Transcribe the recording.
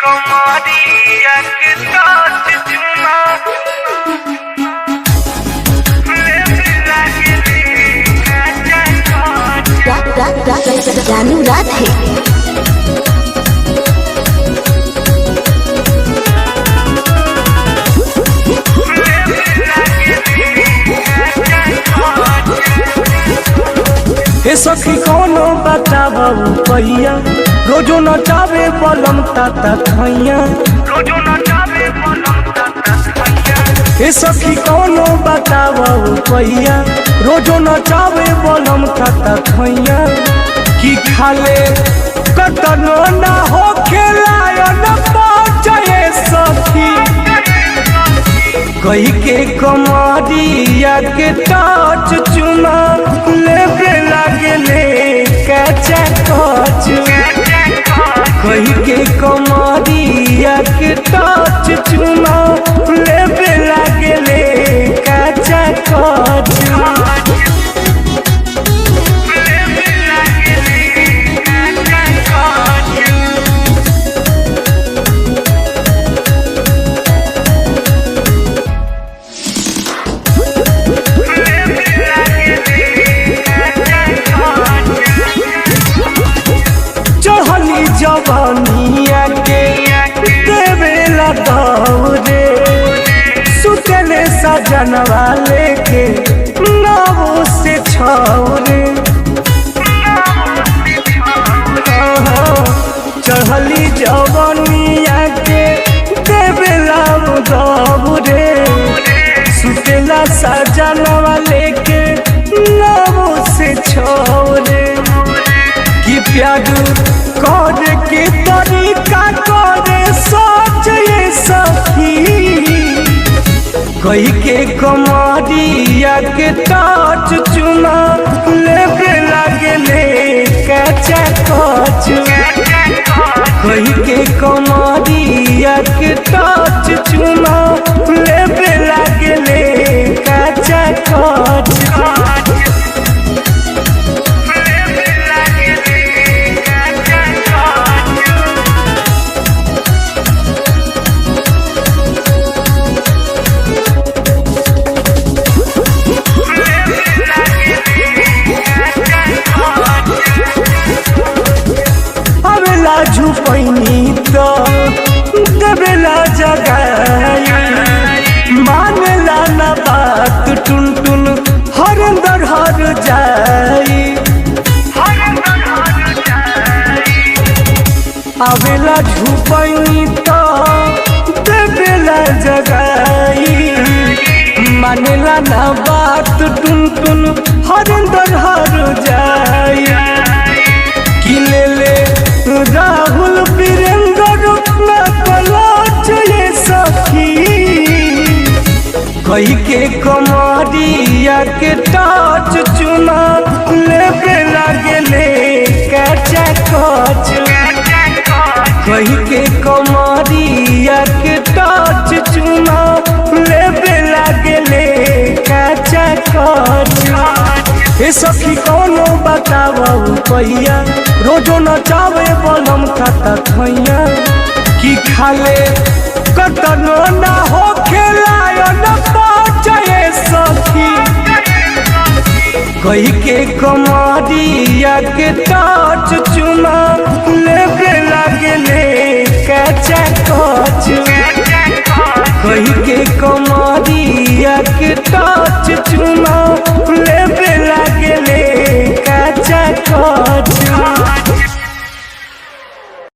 कमरिया के साथ चुमा जानू राधे हे सखी कोनो बताबू पहिया रोजो नचावे पलम ताता खैया रोजो नचावे पलम ताता खैया हे सखी कोनो बताबू पहिया रोजो नचावे पलम ताता खैया की खाले कतनो ना हो खेलायो न पहुंचे सखी कही के कमरिया के टच चुमा लेबे लागले कचा कच कही के कमरिया के टच चुमा लेबे लागले कचा कच चढ़ली जवानिया के देवे लगे सुतले सजनवा लेके नावो से छौरे चढ़ली जवानिया के देवे लगे सुतला सजनवा लेके नावो से छौरे कि प्यार कर के तरीका करे सोच ये सखी कही के कमरिया के टच चुमा लेबे लागले कचा कच कही के कमरिया के टच चुमा लेबे लागले कचा कच झुपैनी तो देवेला जगाई मानेला ना बात टुन टुन हरंदर हर जाई आवेला झुपैनी तो देवेला जगाई मानेला ना बात टुन टुन हरंदर हर जाई कि ले ले राहुल वीरेंद्र पलट ये सखी कही के कमरिया के टच चुमा लेबे लागले कचा कच कही के कमरिया के टच चुमा लेबे लागले कचा कच हे सखी कोनो बताबू पहिया रोजो नचावे बलम खाता खैया की खाले कतनो ना हो खेलायो न पहुंचे सखी कही के कमरिया के टच चुमा लेबे लागले